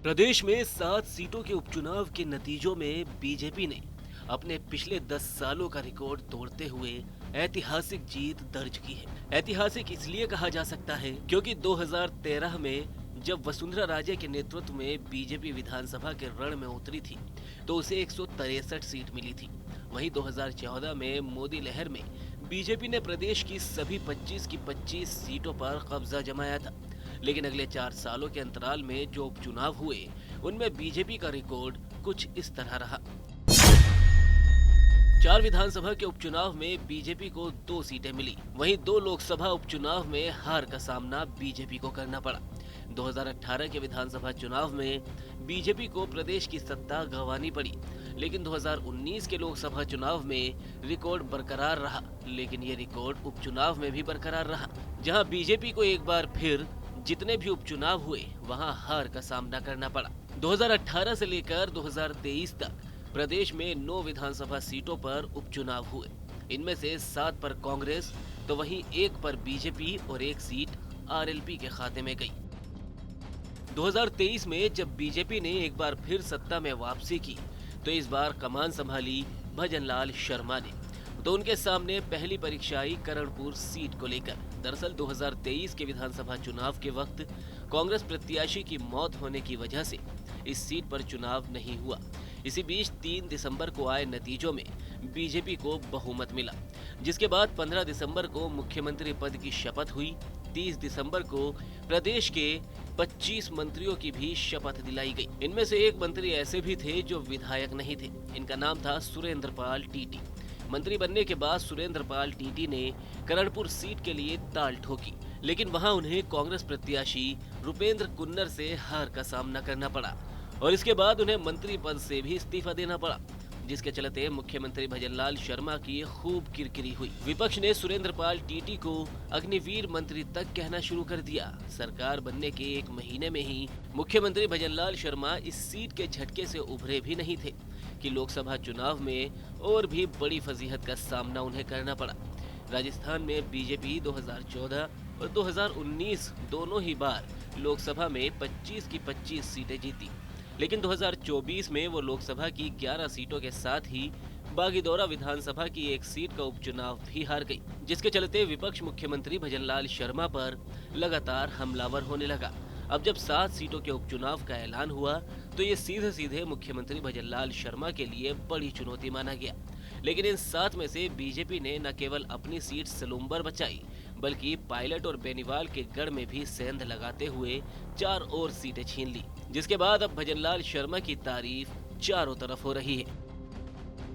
प्रदेश में 7 सीटों के उपचुनाव के नतीजों में बीजेपी ने अपने पिछले 10 सालों का रिकॉर्ड तोड़ते हुए ऐतिहासिक जीत दर्ज की है। ऐतिहासिक इसलिए कहा जा सकता है क्योंकि 2013 में जब वसुंधरा राजे के नेतृत्व में बीजेपी विधानसभा के रण में उतरी थी तो उसे 163 सीट मिली थी। वहीं 2014 में मोदी लहर में बीजेपी ने प्रदेश की सभी 25 की 25 सीटों पर कब्जा जमाया था। लेकिन अगले 4 सालों के अंतराल में जो उपचुनाव हुए उनमें बीजेपी का रिकॉर्ड कुछ इस तरह रहा। 4 विधानसभा के उपचुनाव में बीजेपी को 2 सीटें मिली। वहीं 2 लोकसभा उपचुनाव में हार का सामना बीजेपी को करना पड़ा। 2018 के विधानसभा चुनाव में बीजेपी को प्रदेश की सत्ता गंवानी पड़ी, लेकिन 2019 के लोकसभा चुनाव में रिकॉर्ड बरकरार रहा। लेकिन ये रिकॉर्ड उपचुनाव में भी बरकरार रहा, जहां बीजेपी को एक बार फिर जितने भी उपचुनाव हुए वहां हार का सामना करना पड़ा। 2018 से लेकर 2023 तक प्रदेश में 9 विधानसभा सीटों पर उपचुनाव हुए। इनमें से 7 पर कांग्रेस तो वहीं 1 पर बीजेपी और 1 सीट आरएलपी के खाते में गई। 2023 में जब बीजेपी ने एक बार फिर सत्ता में वापसी की तो इस बार कमान संभाली भजनलाल शर्मा ने। तो उनके सामने पहली परीक्षा आई करणपुर सीट को लेकर। दरअसल 2023 के विधानसभा चुनाव के वक्त कांग्रेस प्रत्याशी की मौत होने की वजह से इस सीट पर चुनाव नहीं हुआ। इसी बीच 3 दिसंबर को आए नतीजों में बीजेपी को बहुमत मिला, जिसके बाद 15 दिसंबर को मुख्यमंत्री पद की शपथ हुई। 30 दिसंबर को प्रदेश के 25 मंत्रियों की भी शपथ दिलाई गई। इनमें से एक मंत्री ऐसे भी थे जो विधायक नहीं थे। इनका नाम था सुरेंद्र पाल टीटी। मंत्री बनने के बाद सुरेंद्र पाल टीटी ने करणपुर सीट के लिए ताल ठोकी, लेकिन वहां उन्हें कांग्रेस प्रत्याशी रुपेंद्र कुन्नर से हार का सामना करना पड़ा और इसके बाद उन्हें मंत्री पद से भी इस्तीफा देना पड़ा, जिसके चलते मुख्यमंत्री भजनलाल शर्मा की खूब किरकिरी हुई। विपक्ष ने सुरेंद्र पाल टीटी को अग्निवीर मंत्री तक कहना शुरू कर दिया। सरकार बनने के 1 महीने में ही मुख्यमंत्री भजनलाल शर्मा इस सीट के झटके से उभरे भी नहीं थे कि लोकसभा चुनाव में और भी बड़ी फजीहत का सामना उन्हें करना पड़ा। राजस्थान में बीजेपी 2014 और 2019 दोनों ही बार लोकसभा में 25 की 25 सीटें जीती, लेकिन 2024 में वो लोकसभा की 11 सीटों के साथ ही बागीदौरा विधानसभा की 1 सीट का उपचुनाव भी हार गई, जिसके चलते विपक्ष मुख्यमंत्री भजनलाल शर्मा पर लगातार हमलावर होने लगा। अब जब 7 सीटों के उपचुनाव का ऐलान हुआ तो ये सीधे सीधे मुख्यमंत्री भजनलाल शर्मा के लिए बड़ी चुनौती माना गया। लेकिन इन 7 में से बीजेपी ने न केवल अपनी सीट सलूम्बर बचाई, बल्कि पायलट और बेनीवाल के गढ़ में भी सेंध लगाते हुए 4 और सीटें छीन ली, जिसके बाद अब भजनलाल शर्मा की तारीफ चारों तरफ हो रही है।